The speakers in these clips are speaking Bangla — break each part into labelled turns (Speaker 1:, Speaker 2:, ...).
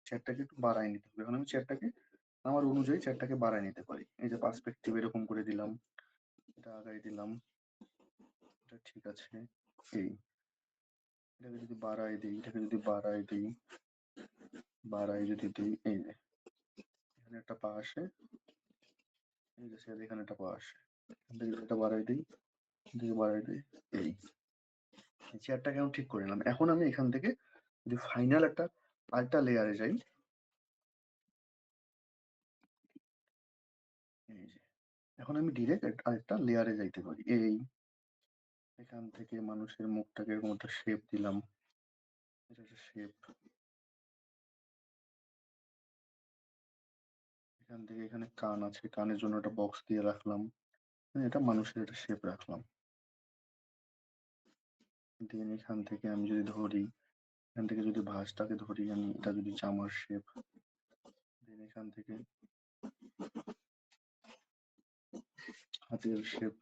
Speaker 1: চেয়ারটাকে একটু বাড়ায় নিতে হবে। এখন আমি চেয়ারটাকে আমার অনুযায়ী চেয়ারটাকে বাড়ায় নিতে পারি। এই যে পার্সপেক্টিভ এরকম করে দিলাম, এটা আগাই দিলাম, এটা ঠিক আছে। এই এটাকে যদি বাড়াই দিই, এটাকে যদি বাড়াই দিই, বাড়াই যদি দিই, এই যে এখানে একটা পা আসে, এই যে স্যার এখানে একটা পা আসে, এখান থেকে এটা বাড়াই দিই, দিয়ে বাড়াই দিই, এই চেয়ারটাকে আমি ঠিক করে নিলাম। এখন আমি এখান থেকে যদি ফাইনাল একটা আরেকটা লেয়ারে যাই, এই যে এখন আমি ডিরেক্ট আরেকটা লেয়ারে যাইতে পারি। এই এখান থেকে মানুষের মুখটাকে এরকম একটা শেপ দিলাম, এটা একটা শেপ। এখান থেকে এখানে কান আছে, কানের জন্য একটা বক্স দিয়ে রাখলাম, এটা মানুষের একটা শেপ রাখলাম। দেন এখান থেকে আমি যদি ধরি, এখান থেকে যদি ভাঁজটাকে ধরি আমি, এটা যদি জামার শেপ, দেন এখান থেকে হাতের শেপ,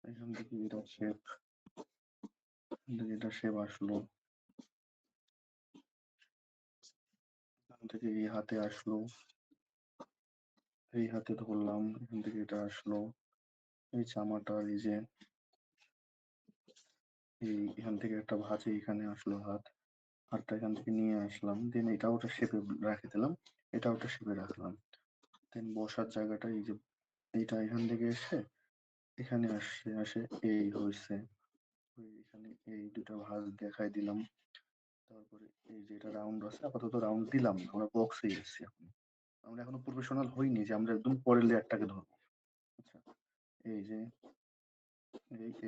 Speaker 1: এখান থেকে এটা শেপ, এখান থেকে এটা শেপ আসলো, এখান থেকে এই হাতে আসলো, এই হাতে ধরলাম, এখান থেকে এটা আসলো, এই জামাটা এই যে এই এখান থেকে একটা ভাঁজে এখানে আসলো হাত, হাতটা এখান থেকে নিয়ে আসলাম, দেন এটা ওটা শেপে রেখে দিলাম, এটা ওটা শেপে রাখলাম। দেন বসার জায়গাটা এই যে এইটা এখান থেকে এসে এখানে আসে এই হয়েছে, এখানে এই দুটো ভাঁজ দেখাই দিলাম। তারপরে এই যে এটা রাউন্ড আছে, আপাতত রাউন্ড দিলাম না, আমরা বক্সে এসেছি এখন, আমরা এখনো প্রফেশনাল হইনি যে আমরা একদম পরের লেয়ারটাকে ধরবো। আচ্ছা, এই যে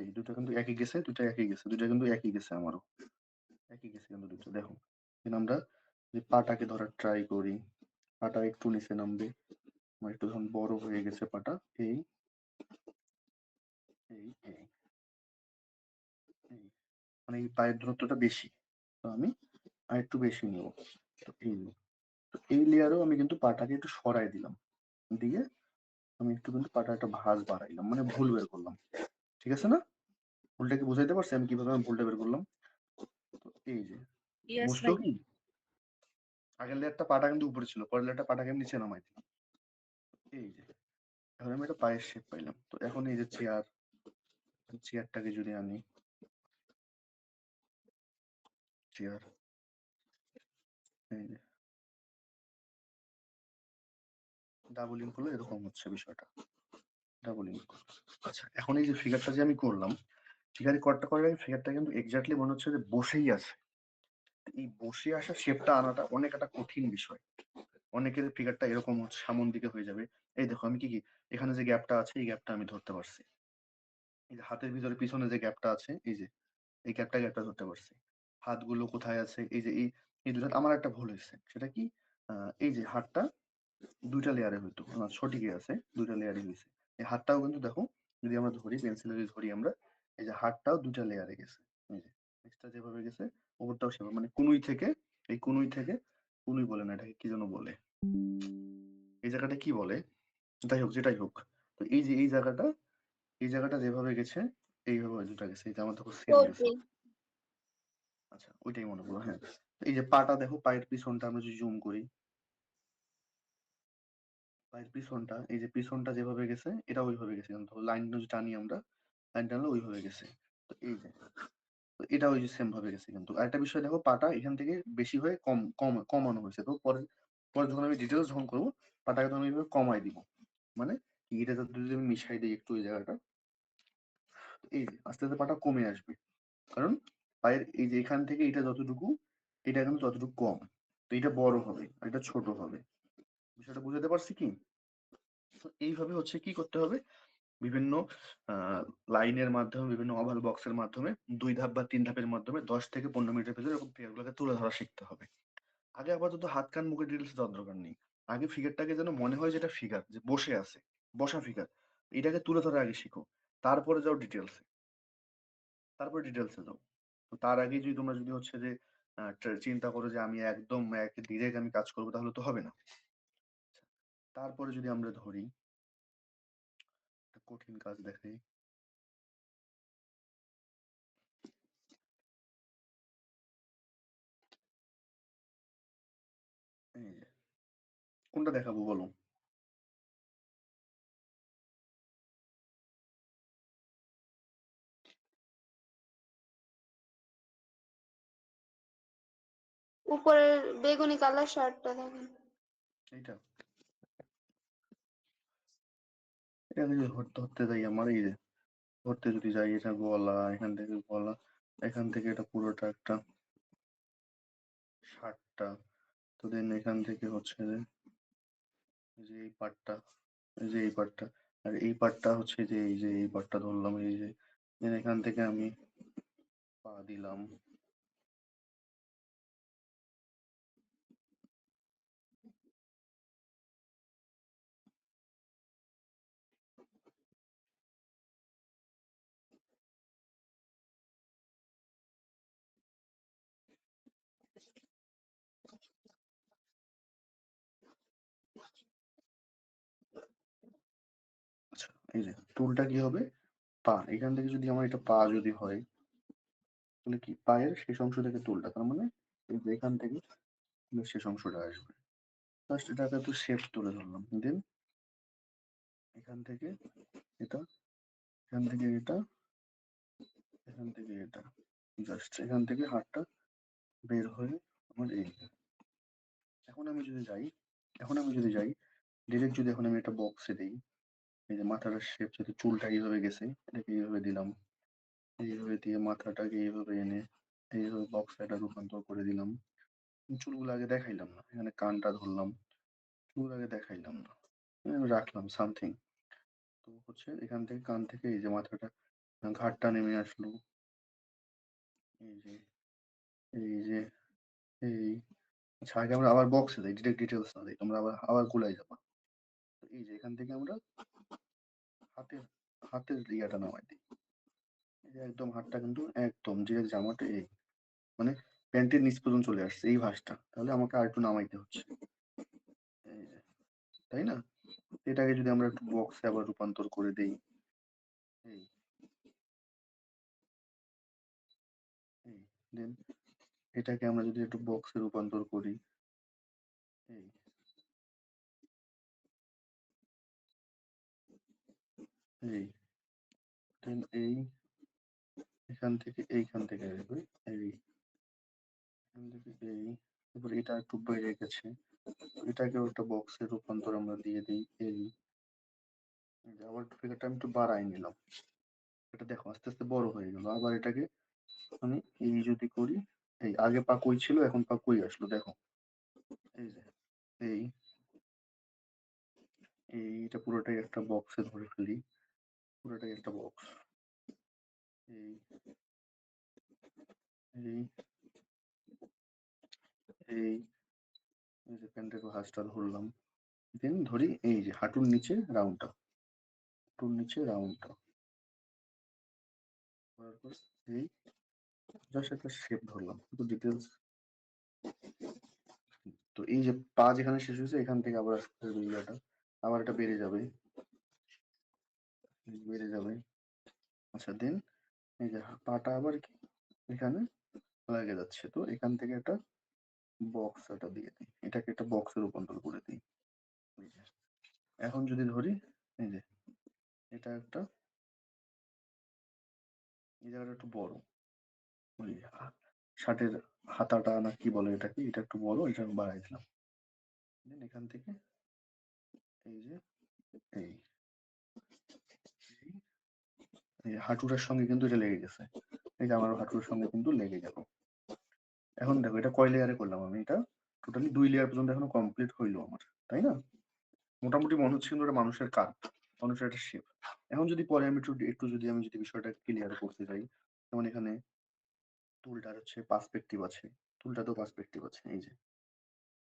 Speaker 1: এই দুটো কিন্তু একই গেছে, দুটো একই গেছে, দুটো কিন্তু একই গেছে, আমারও একই গেছে কিন্তু দুটো। দেখো কিন্তু আমরা যে পাটাকে ধরার ট্রাই করি, পাটা একটু নিচে নামবে, আমার একটু যখন বড় হয়ে গেছে পাটা, এই এই এই এই মানে এই পায়ের দূরত্বটা বেশি, তো আমি আর একটু বেশি নিব। তো এই তো এই লেয়ারেও আমি কিন্তু পাটাকে একটু সরাই দিলাম, দিয়ে আমি একটু কিন্তু পাটা একটা ভাঁজ বাড়াইলাম, মানে ভুল বের করলাম। ঠিক আছে না? ভুলটাকে বুঝাইতে পারছি আমি কিভাবে আমি ভুলটা বের করলাম? তো এই যে
Speaker 2: ইয়েস
Speaker 1: বুঝছো
Speaker 2: ভাই।
Speaker 1: কি? আগের লেয়ারটা পাটা কিন্তু উপরে ছিল, পরের লেয়ারটা পাটাকে আমি নিচে নামাই দিলাম। এই যে এখন আমি একটা পায়ের শেপ পাইলাম। তো এখন এই যে চেয়ারটাকে যদি আনি, চেয়ার, এই যে ডাবল ইন করলে এরকম হচ্ছে বিষয়টা, ডাবল ইন। আচ্ছা, এখন এই যে ফিগারটা যে আমি করলাম, ফিগারে কটটা করার আগে ফিগারটা কিন্তু এক্স্যাক্টলি মনে হচ্ছে যে বসেই আছে। এই বসে আসা শেপটা আনাটা অনেক একটা কঠিন বিষয়। অনেকের ফিগারটা এরকম হচ্ছে সামন দিকে হয়ে যাবে। এই দেখো আমি কি এখানে যে গ্যাপটা আছে এই গ্যাপটা আমি ধরতে পারছি, এই যে হাতের ভিতরে পিছনে যে গ্যাপটা আছে, এই যে এই গ্যাপটা ধরতে পারছি। হাতগুলো কোথায় আছে, এই যে এই দুটো আমার একটা ভুল হয়েছে, সেটা কি এই যে হাতটা দুইটা লেয়ারে হইতো, সঠিকই আছে, দুইটা লেয়ারে হয়েছে। এই হাতটাও কিন্তু দেখো, যদি আমরা ধরি পেন্সিলে যদি ধরি আমরা, এই যে হাতটাও দুইটা লেয়ারে গেছে, এই যে নিচটা যেভাবে গেছে উপরটাও সেভাবে, মানে কুনুই থেকে, এই কুনুই থেকে, কুনুই বলে না, এটাকে কি যেন বলে, এই জায়গাটা কি বলে, যাই হোক যেটাই হোক। তো এই যে এই জায়গাটা যেভাবে গেছে এইভাবে ওই দুটা গেছে, এই যে আমার দেখো সেম গেছে।
Speaker 2: ওকে।
Speaker 1: আচ্ছা ওইটাই মনে করো, হ্যাঁ। এই যে পাটা দেখো, পায়ের পিছনটা আমরা যদি জুম করি, পায়ের পিছনটা, এই যে পিছনটা যেভাবে গেছে এটা ওইভাবে গেছে, কিন্তু লাইন যদি টানি আমরা, লাইন টানলে ওইভাবে গেছে। তো এই যে তো এটা ওই যে সেম ভাবে গেছে। কিন্তু আরেকটা বিষয় দেখো, পাটা এখান থেকে বেশি হয়ে কম কম কমানো হয়েছে। তো পরে পরে যখন আমি ডিটেলস যখন করবো, পাটাকে তো আমি এইভাবে কমাই দিব, মানে কি এটা যদি আমি মিশাই দিই একটু এই জায়গাটা, এই যে আস্তে আস্তে পাটা কমে আসবে, কারণ পায়ের এই যে এখান থেকে এটা যতটুকু, এটা কিন্তু ততটুকু কম, তো এটা বড় হবে আর এটা ছোট হবে। বিষয়টা বুঝাতে পারছি কি? তো এইভাবে হচ্ছে কি করতে হবে, বিভিন্ন লাইনের মাধ্যমে, বিভিন্ন ওভাল বক্সের মাধ্যমে, 2 ধাপ বা 3 ধাপের মাধ্যমে 10 থেকে 15 মিনিটের ভেতরে এরকম ফিগার গুলোকে তুলে ধরা শিখতে হবে। আগে আপাতত হাত কান মুখের ডিটেলস দেওয়ার দরকার নেই। আগে ফিগারটাকে যেন মনে হয় যেটা ফিগার, যে বসে আছে, বসা ফিগার, এটাকে তুলে ধরা আগে শিখো, তারপরে যাও ডিটেলসে, তারপরে ডিটেলসে যাও। তো তার আগে যদি তোমরা যদি হচ্ছে যে চিন্তা করো যে আমি একদম এক ডিরেক্ট আমি কাজ করবো, তাহলে তো হবে না। তারপরে যদি আমরা ধরি একটা কঠিন কাজ দেখাই, কোনটা দেখাবো বলো?
Speaker 2: উপরের বেগুনি কালার শার্টটা দেখেন।
Speaker 1: এইটা এটা যদি ধরতে ধরতে যাই আমার এই যে ধরতে যদি যাই, এটা গলা, এখান থেকে গলা, এখান থেকে এটা পুরোটা একটা শার্টটা, তো দেন এখান থেকে হচ্ছে যে এই যে এই পার্টটা, এই যে এই পার্টটা, আর এই পার্টটা হচ্ছে যে এই যে এই পার্টটা ধরলাম, এই যে then এখান থেকে আমি পা দিলাম, আচ্ছা এই যে টুলটা কি হবে, পা, এখান থেকে যদি আমার এটা পা যদি হয়, তাহলে কি পায়ের শেষ অংশ থেকে টুলটা, তার মানে এই যে এখান থেকে শেষ অংশটা আসবে। জাস্ট এটাকে একটু শেপ তুলে ধরলাম, দেন এখান থেকে এটা, এখান থেকে এটা, এখান থেকে এটা, জাস্ট এখান থেকে হাতটা বের হয়ে আমার এই, এখন আমি যদি যাই, এখন আমি যদি যাই ডিরেক্ট, যদি এখন আমি একটা বক্সে দিই, এই যে মাথাটার শেপ যেহেতু চুলটা এইভাবে গেছে, এটাকে এইভাবে দিলাম, এইভাবে দিয়ে মাথাটাকে এইভাবে এনে এইভাবে বক্সে একটা রূপান্তর করে দিলাম। চুলগুলো আগে দেখাইলাম না, এখানে কানটা ধরলাম, চুল আগে দেখাইলাম না, আমি রাখলাম সামথিং। তো হচ্ছে এখান থেকে কান থেকে এই যে মাথাটা, ঘাড়টা নেমে আসলো, এই যে এই যে এই, আচ্ছা আগে আমরা আবার বক্সে দিই, ডিরেক্ট ডিটেলস না দিই, তোমরা আবার আবার গুলাই যাবা। তো এই যে এখান থেকে আমরা হাতের হাতের ইয়াটা নামাই দিই, এই যে একদম হাতটা কিন্তু একদম যে জামাটা এই, মানে প্যান্টের নিচ পর্যন্ত চলে আসছে এই ভাঁজটা, তাহলে আমাকে আর একটু নামাইতে হচ্ছে, এই যে, তাই না? এটাকে যদি আমরা একটু বক্সে আবার রূপান্তর করে দেই, এই এই দেন এটাকে আমরা যদি একটু বক্সে রূপান্তর করি, এই এই দেন এই, এখান থেকে এইখান থেকে আসবে, এই এখান থেকে এই, এবার এটা একটু বেড়ে গেছে, এটাকেও একটা বক্সের রূপান্তর আমরা দিয়ে দিই, এই যে আবার ফিগারটা আমি একটু বাড়াই নিলাম, এটা দেখো আস্তে আস্তে বড় হয়ে গেল। আবার এটাকে আমি এই যদি করি, এই আগে পা কই ছিল এখন পা কই আসলো দেখো, এই যে এই এইটা পুরোটাই একটা বক্সে ধরে ফেলি, পুরোটাই একটা বক্স, এই এই এই এই যে প্যান্টের ভাঁজটা ধরলাম, দেন ধরি এই যে হাঁটুর নিচে রাউন্ডটা, হাঁটুর নিচে রাউন্ডটা করার পর এই জাস্ট একটা শেপ ধরলাম, একটু ডিটেলস। তো এই যে পা যেখানে শেষ হয়েছে এখান থেকে আবার আস্তে আস্তে ইয়েটা আবার এটা বেড়ে যাবে, বেড়ে যাবে। আচ্ছা দেন এই যে পাটা আবার কি এখানে লাগে যাচ্ছে, তো এখান থেকে একটা বক্স এটা দিয়ে দিই, এটাকে একটা বক্সে রূপান্তর করে দিই, এই যে। এখন যদি ধরি এই যে এটা একটা, এই জায়গাটা একটু বড়, ওই শার্টের হাতাটা না কি বলে এটাকে, এটা একটু বড়, এটা আমি বাড়াই দিলাম, দেন এখান থেকে এই যে এই এই হাঁটুটার সঙ্গে কিন্তু এটা লেগে গেছে, এই যে আমার হাঁটুর সঙ্গে কিন্তু লেগে গেল। এখন দেখো এটা কয় লেয়ারে করলাম আমি, এটা টোটালি 2 লেয়ার পর্যন্ত এখনো কমপ্লিট হইলো আমার, তাই না? মোটামুটি মনে হচ্ছে কিন্তু ওটা মানুষের কাজ, মানুষের একটা শেপ। এখন যদি পরে আমি একটু একটু যদি আমি যদি বিষয়টা ক্লিয়ার করতে চাই, যেমন এখানে টুলটার হচ্ছে পার্সপেক্টিভ আছে, টুলটাতেও পার্সপেক্টিভ আছে, এই যে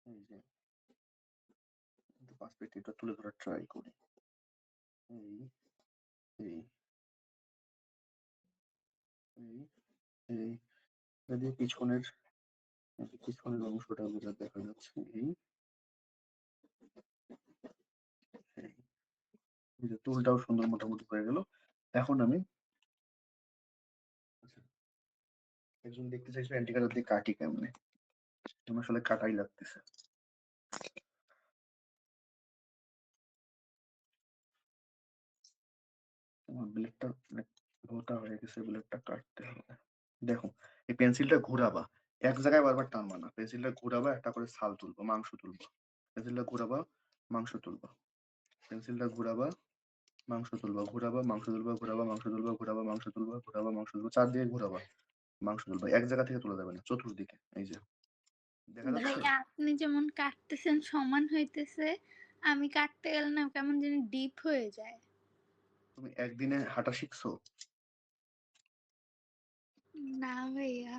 Speaker 1: এই যে পার্সপেক্টিভটা তুলে ধরার ট্রাই করি, এই এই এই এই এটা দিয়ে পিছনের, এই যে পিছনের অংশটা যেটা দেখা যাচ্ছে, এই এই এই যে টুলটাও সুন্দর মোটামুটি হয়ে গেল। এখন আমি, আচ্ছা, একজন দেখতে চাইছিল অ্যান্টিকাটার দিয়ে কাটি কেমনে, আমার আসলে কাটাই লাগতেছে। আমার ব্লেডটা অনেক ভোঁতা হয়ে গেছে, ব্লেডটা কাটতে হবে। দেখো, এই পেন্সিলটা ঘুরাবা, এক জায়গায় বারবার টানবা না, পেন্সিলটা ঘুরাবা, একটা করে ছাল তুলবা, মাংস তুলবা। পেন্সিলটা ঘুরাবা, মাংস তুলবা। পেন্সিলটা ঘুরাবা, মাংস তুলবা, ঘুরাবা, মাংস তুলবা, ঘুরাবা, মাংস তুলবা, ঘুরাবা, মাংস তুলবা, ঘুরাবা, মাংস তুলবা, চারদিকে ঘুরাবা, মাংস তুলবা। এক জায়গা থেকে তোলা যাবে না, চতুর্দিকে। এই যে দেখা যাচ্ছে।
Speaker 3: ভাইয়া আপনি যেমন কাটতেছেন সমান হইতেছে, আমি কাটতে গেলে না কেমন জানি ডিপ হয়ে যায়।
Speaker 1: তুমি একদিনে হাঁটা শিখছো?
Speaker 3: না ভাইয়া।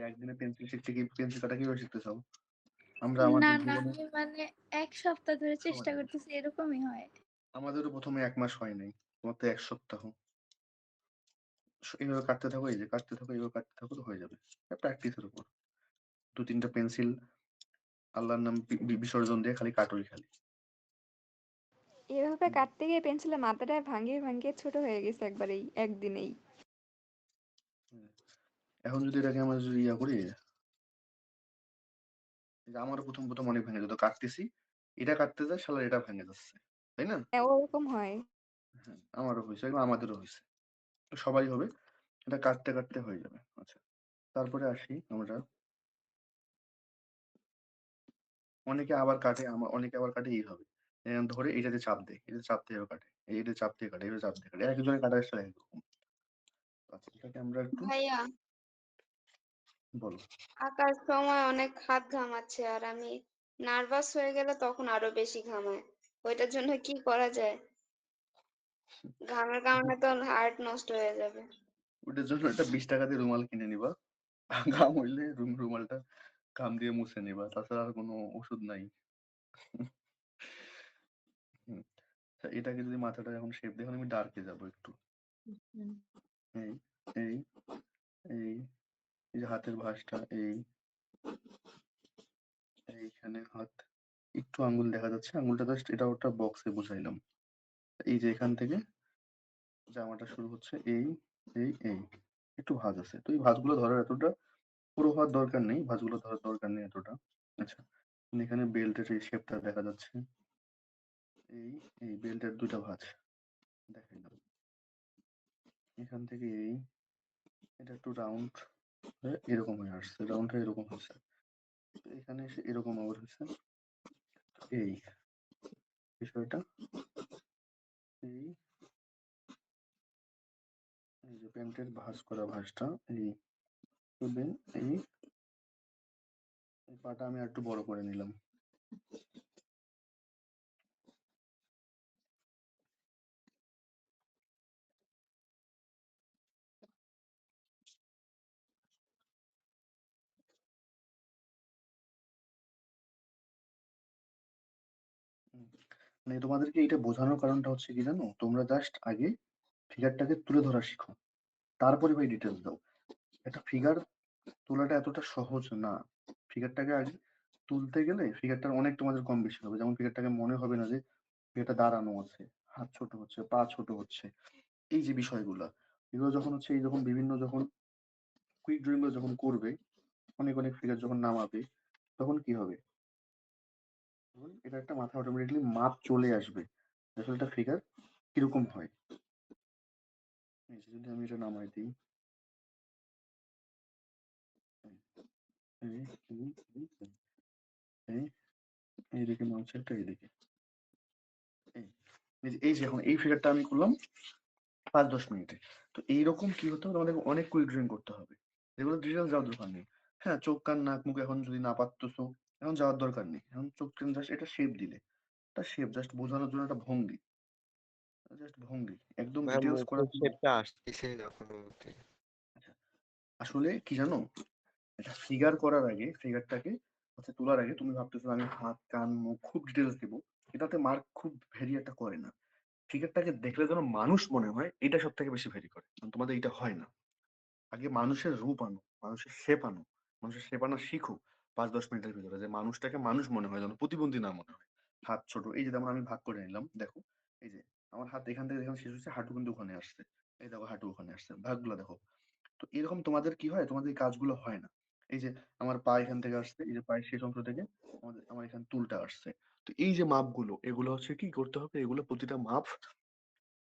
Speaker 1: একদিনে পেন্সিল শিখতে কি, পেন্সিল কাটা কিভাবে শিখতে চাও? আমরা
Speaker 3: না
Speaker 1: আমাদের
Speaker 3: না
Speaker 1: জীবনে
Speaker 3: আমি মানে 1 সপ্তাহ ধরে
Speaker 1: সময়
Speaker 3: চেষ্টা
Speaker 1: লাগে।
Speaker 3: করতেছি, এরকমই হয়।
Speaker 1: আমাদেরও প্রথমে 1 মাস হয় নাই, তোমার তো 1 সপ্তাহ। এইভাবে কাটতে থাকো, এই যে কাটতে থাকো, এইভাবে কাটতে থাকো, তো হয়ে যাবে। প্র্যাকটিসের উপর। 2-3টা পেন্সিল আল্লাহর নাম বিসর্জন দিয়ে খালি কাটোই খালি।
Speaker 4: এভাবে কাটতে গিয়ে পেন্সিলের মাথাটা ভাঙিয়ে ভাঙিয়ে ছোট হয়ে গেছে একবারেই একদিনেই।
Speaker 1: এখন যদি এটাকে আমরা যদি ইয়া করি, যে আমারও প্রথম প্রথম অনেক ভেঙে যেত, কাটতেছি, এটা কাটতে যায় শালা এটা ভেঙে যাচ্ছে, তাই না?
Speaker 4: হ্যাঁ ওরকম হয়।
Speaker 1: হ্যাঁ, আমারও হয়েছে, এগুলো আমাদেরও হয়েছে, সবাই হবে। এটা কাটতে কাটতে হয়ে যাবে। আচ্ছা, তারপরে আসি আমরা, অনেকে আবার কাটে, অনেকে আবার কাটে এইভাবে, ধরে এটাতে চাপ দেয়, এটা চাপ দিয়ে কাটে, এটা চাপ দিয়ে কাটে, এটা চাপ দিয়ে কাটে, একজনের কাটার স্টাইল একরকম। আচ্ছা, এটাকে আমরা একটু
Speaker 2: ভাইয়া,
Speaker 1: বলো।
Speaker 2: আঁকার সময় অনেক হাত ঘামাচ্ছে, আর আমি নার্ভাস হয়ে গেলে তখন আরো বেশি ঘামায়। ওইটার জন্য কি করা যায়? ঘামের কারণে তো হার্ট নষ্ট হয়ে যাবে।
Speaker 1: ওটার জন্য একটা 20 টাকা দিয়ে রুমাল কিনে নিবা, ঘাম হইলে রুমালটা ঘাম দিয়ে মুছে নিবা, তাছাড়া আর কোনো ওষুধ নাই। হুম, আচ্ছা, এটাকে যদি মাথাটা এখন শেপ, দেখুন আমি ডার্কে যাবো একটু। এই এই এই এই যে হাতের ভাঁজটা, এইখানে হাত, একটু আঙ্গুল দেখা যাচ্ছে, আঙ্গুলটা জাস্ট এটা ওটা বক্সে বুঝাইলাম। এই যে এখান থেকে জামাটা শুরু হচ্ছে, এই একটু ভাঁজ আছে, তো এই ভাঁজগুলো ধরার এতটা পুরো হওয়ার দরকার নেই, ভাঁজগুলো ধরার দরকার নেই এতটা। আচ্ছা, এখানে বেল্টের এই শেপটা দেখা যাচ্ছে, এই এই বেল্টের 2টা ভাঁজ দেখাইলাম। এখান থেকে এটা একটু রাউন্ড হয়ে এরকম হয়ে আসছে, রাউন্ড হয়ে এরকম হয়েছে, তো এখানে এসে এরকম আবার হয়েছে। এই বিষয়টা, এই এই যে প্যান্টের ভাঁজ করা ভাঁজটা, এই দেন, এই এই পাটা আমি একটু বড় করে নিলাম। মানে তোমাদেরকে এটা বোঝানোর কারণটা হচ্ছে কি জানো, তোমরা জাস্ট আগে ফিগারটাকে তুলে ধরা শিখো, তারপরে ভাই ডিটেলস দাও। একটা ফিগার তোলাটা এতটা সহজ না। ফিগারটাকে আগে তুলতে গেলে ফিগারটার অনেক তোমাদের কম বেশি হবে, যেমন ফিগারটাকে মনে হবে না যে ফিগারটা দাঁড়ানো আছে, হাত ছোট হচ্ছে, পা ছোট হচ্ছে, এই যে বিষয়গুলা, এগুলো যখন হচ্ছে, এই যখন বিভিন্ন যখন কুইক ড্রয়িং গুলো যখন করবে, অনেক অনেক ফিগার যখন নামাবে, তখন কি হবে, তখন এটা একটা মাথা অটোমেটিকলি মাপ চলে আসবে, আসলে একটা ফিগার কিরকম হয়। এই যে যদি আমি এটা নামাই দিই, এই এই এই এই এইদিকে মাউসেরটা এইদিকে, এই এই যে এখন এই ফিগারটা আমি করলাম 5-10 মিনিটে। তো এইরকম কি হতে হবে, আমাদের অনেক কুইক ড্রয়িং করতে হবে, যেগুলো ডিটেলস যাওয়ার দরকার নেই। হ্যাঁ, চোখ কান নাক মুখ এখন যদি না পারতেছো, এখন যাওয়ার দরকার নেই, এখন চোখ কান জাস্ট এটা শেপ দিলে, একটা শেপ জাস্ট বোঝানোর জন্য, একটা ভঙ্গি, জাস্ট ভঙ্গি, একদম
Speaker 5: ভাই
Speaker 1: ডিটেলস করার
Speaker 5: মুখের
Speaker 1: জন্য।
Speaker 5: শেপটা আসতেছে না কোনো মতে।
Speaker 1: আচ্ছা, আসলে কি জানো, এটা ফিগার করার আগে, ফিগারটাকে হচ্ছে তোলার আগে তুমি ভাবতেছো আমি হাত কান মুখ খুব ডিটেলস দেবো, এটাতে মার্ক খুব ভেরি একটা করে না। ফিগারটাকে দেখলে যেন মানুষ মনে হয়, এটা সব থেকে বেশি ভেরি করে, কারণ তোমাদের এটা হয় না। আগে মানুষের রূপ আনো, মানুষের শেপ আনো, মানুষের শেপ আনা শিখো 5-10 মিনিটের ভিতরে, যে মানুষটাকে মানুষ মনে হয়, যেন প্রতিবন্ধী না মনে হয়। হাত ছোট, এই যে যেমন আমি ভাগ করে নিলাম, দেখো, এই যে আমার হাত এখান থেকে যেখানে শেষ হচ্ছে, হাঁটু কিন্তু ওখানে আসছে, এই দেখো হাঁটু ওখানে আসছে, ভাগগুলো দেখো। তো এরকম তোমাদের কি হয়, তোমাদের এই কাজগুলো হয় না। এই যে আমার পা এখান থেকে আসছে, এই যে পায়ের শেষ অংশ থেকে আমার এখানে চুলটা আসছে, তো এই যে মাপগুলো, এগুলো হচ্ছে কি করতে হবে, এগুলো প্রতিটা মাপ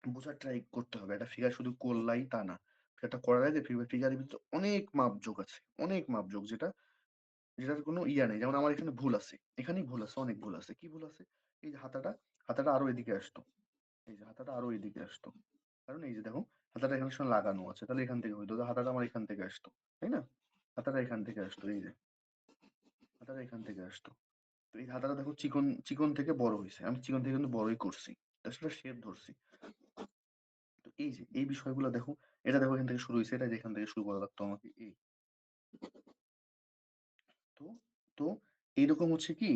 Speaker 1: বোঝার ট্রাই করতে হবে। একটা ফিগার শুধু করলাই তা না। ফিগারটা করার আগে ফিগারের ভিতরে অনেক মাপযোগ আছে। অনেক মাপযোগ যেটার কোনো ইয়া নেই। যেমন আমার এখানে ভুল আছে। এখানেই ভুল আছে, অনেক ভুল আছে। কি ভুল আছে? এই যে হাতাটা আরো এদিকে আসতো। এই যে হাতাটা আরো এদিকে আসতো। কারণ এই যে দেখো হাতাটা এখানে সঙ্গে লাগানো আছে। তাহলে এখান থেকে হইতো। হাতাটা আমার এখান থেকে আসতো। তাই না? হাতাটা এখান থেকে আসতো। এই যে হাতাটা এখান থেকে আসতো। তো এই হাতাটা দেখো চিকন চিকন থেকে বড় হয়েছে। আমি চিকন থেকে কিন্তু বড়ই করছি। সেটা শেপ ধরছি। তো এই যে এই বিষয়গুলো দেখো, এটা দেখো এখান থেকে শুরু হয়েছে, এটা যেখান থেকে শুরু করা লাগতো আমাকে এই। তো তো এইরকম হচ্ছে কি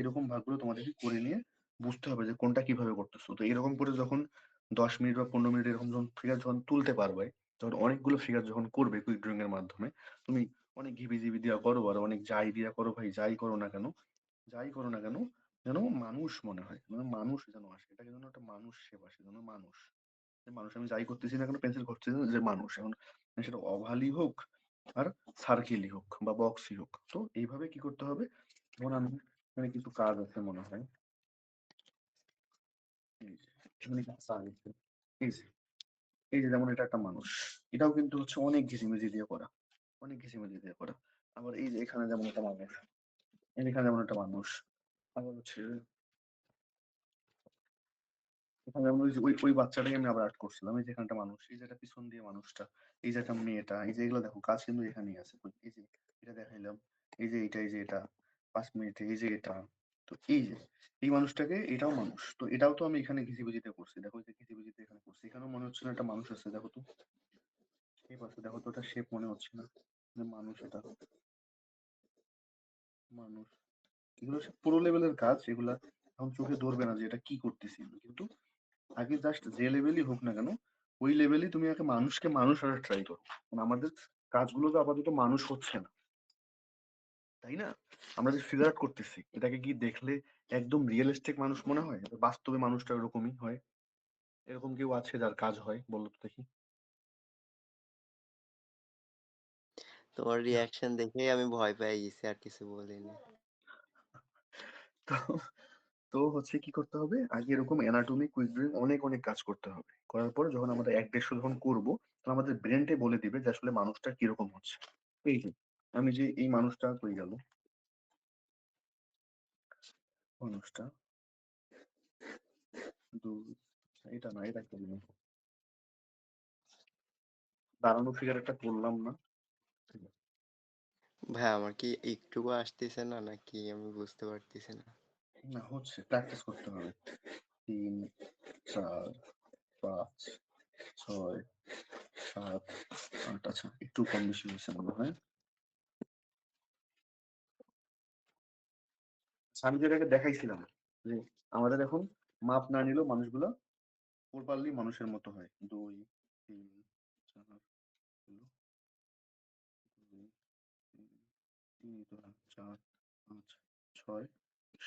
Speaker 1: এরকম ভাগগুলো তোমাদেরকে করে নিয়ে বুঝতে হবে যে কোনটা কিভাবে করতেছো। তো এরকম করে যখন 10 মিনিট বা 15 মিনিট এরকম যখন ফিগার যখন তুলতে পারবে, তখন অনেকগুলো ফিগার যখন করবে কুইক ড্রয়িং এর মাধ্যমে, তুমি অনেক ঘিবিজিবি দিয়া করো আর অনেক যাই দিয়া করো ভাই, যাই করো না কেন, যেন মানুষ মনে হয়, মানে মানুষ যেন আসে, এটাকে যেন একটা মানুষ সেবা আসে, যেন মানুষ, যে মানুষ আমি যাই করতেছি না কেন, পেন্সিল করতেছি না, যে মানুষ এখন সেটা ওভালই হোক আর সার্কেলই হোক বা বক্সই হোক। তো এইভাবে কি করতে হবে, যেমন আমি এখানে কিছু কাজ আছে মনে হয়, এই যে, এখানে কিছু কাজ আছে, এই যে এই যে যেমন এটা একটা মানুষ, এটাও কিন্তু হচ্ছে অনেক ঘিজিমিজি দিয়ে করা, অনেক ঘিজিমিজি দিয়ে করা। আবার এই যে এখানে যেমন একটা মানুষ, এখানে যেমন একটা মানুষ, আবার হচ্ছে এখানে যেমন ওই বাচ্চাটাকে আমি আবার আর্ট করছিলাম, এই যে এখানটা মানুষ, এই যে একটা পিছন দিয়ে মানুষটা, এই যে একটা মেয়েটা, এই যে এগুলো দেখো কাজ কিন্তু এখানেই আছে। এই যে এটা দেখাইলাম, এই যে এটা, এই যে এটা 5 মিনিটে, এই যে এটা। তো এই যে এই মানুষটাকে, এটাও মানুষ, তো এটাও তো আমি এখানে ঘিজিবিজিতে করছি। দেখো এই যে ঘিজিবিজিতে এখানে করছি, এখানেও মনে হচ্ছে না একটা মানুষ আছে, দেখো তো শেপ আছে, দেখো তো ওটা শেপ মনে হচ্ছে না যে মানুষ, এটা মানুষ। এগুলো সব পুরো লেভেলের কাজ, এগুলা এখন চোখে ধরবে না যে এটা কি করতেছি আমি, কিন্তু আগে জাস্ট যে লেভেলই হোক না কেন, ওই লেভেলই তুমি আগে মানুষকে মানুষ আর ট্রাই করো। কারণ আমাদের কাজগুলো তো আপাতত মানুষ হচ্ছে না, তাই না? আমরা যে ফিগার আউট করতেছি, এটাকে কি দেখলে একদম রিয়েলিস্টিক মানুষ মনে হয়? বাস্তবে মানুষটা এরকমই হয়? এরকম কেউ আছে যার কাজ হয়, বলো তো দেখি?
Speaker 5: তোমার রিয়াকশন দেখেই আমি ভয় পেয়ে গেছি, আর কিছু বলিনি।
Speaker 1: তো তো হচ্ছে কি করতে হবে, আগে এরকম অ্যানাটমি কুইক ড্রয়িং অনেক অনেক কাজ করতে হবে। করার পর যখন আমরা 1-150 যখন করবো, তখন আমাদের ব্রেনটে বলে দিবে যে আসলে মানুষটা কিরকম হচ্ছে। এই যে আমি যে এই মানুষটা কই গেল, মানুষটা দুই, এটা না, এটা করলাম, দাঁড়ানো ফিগার একটা করলাম না, ঠিক আছে।
Speaker 5: ভাই আমার কি একটুকু আসতেছে না, নাকি আমি বুঝতে পারতেছি না?
Speaker 1: না হচ্ছে, প্র্যাকটিস করতে হবে। 3, 4, 5, 6, 7, 8, আচ্ছা একটু কম বেশি হয়েছে মনে হয়। আচ্ছা, আমি যেটাকে দেখাইছিলাম যে আমাদের এখন মাপ না নিলেও মানুষগুলো প্রপারলি মানুষের মতো হয়। 2, 3, 4, হলো 2, 3, 4, 5, 6,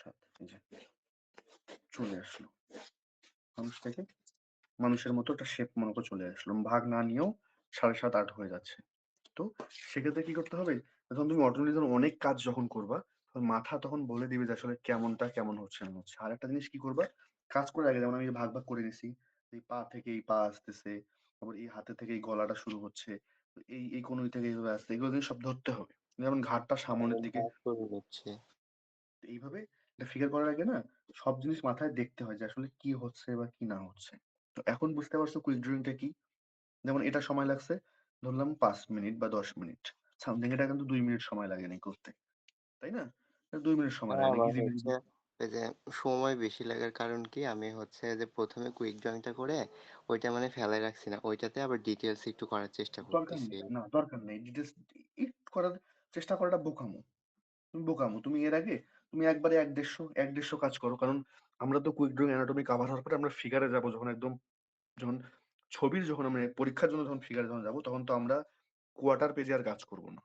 Speaker 1: 7, এই যে চলে আসলো মানুষটাকে মানুষের মতো একটা শেপ মনে করে চলে আসলো, ভাগ না নিয়েও 7.5, 8 হয়ে যাচ্ছে। তো সেক্ষেত্রে কি করতে হবে, যখন তুমি অটোমেটিক অনেক কাজ যখন করবা, তখন মাথা তখন বলে দিবে যে আসলে কেমনটা কেমন হচ্ছে না হচ্ছে। আর একটা জিনিস কি করবা, কাজ করে আগে যেমন আমি ভাগ ভাগ করে নিছি, এই পা থেকে এই পা আসতেছে, তারপর এই হাতে থেকে এই গলাটা শুরু হচ্ছে, তো এই কনুই থেকে এইভাবে আসছে, এগুলো জিনিস সব ধরতে হবে। যেমন ঘাটটা
Speaker 5: আমি
Speaker 1: সামনের দিকে,
Speaker 5: ভাগ করে নিচ্ছি।
Speaker 1: এইভাবে এটা ফিগার করার আগে না সব জিনিস মাথায় দেখতে হয় যে আসলে কি হচ্ছে বা কি না হচ্ছে। তো এখন বুঝতে পারছো কুইক ড্রয়িংটা কি? যেমন এটা সময় লাগছে ধরলাম 5 মিনিট বা 10 মিনিট, সামথিং এটা কিন্তু 2 মিনিট সময় লাগে নাই করতে, তাই না? 2 মিনিট সময়
Speaker 5: হ্যাঁ,
Speaker 1: লাগে না,
Speaker 5: আমার
Speaker 1: ঘিজিবিজি।
Speaker 5: হচ্ছে ওই যে সময় বেশি লাগার কারণ কি, আমি হচ্ছে যে প্রথমে কুইক ড্রয়িংটা করে ওইটা মানে ফেলে রাখছি না, ওইটাতে আবার ডিটেলস একটু করার চেষ্টা
Speaker 1: দরকার
Speaker 5: করতেছি।
Speaker 1: নেই, না দরকার নেই ডিটেলস করার চেষ্টা করাটা বোকামো। তুমি বোকামো, তুমি এর আগে তুমি একবারে 1-150 কাজ করো। কারণ আমরা তো কুইক ড্রয়িং অ্যানাটমি কাভার হওয়ার পরে আমরা ফিগারে যাবো, যখন একদম যখন ছবির যখন আমরা পরীক্ষার জন্য যখন ফিগারে যখন যাবো, তখন তো আমরা কোয়ার্টার পেজে আর কাজ করবো না।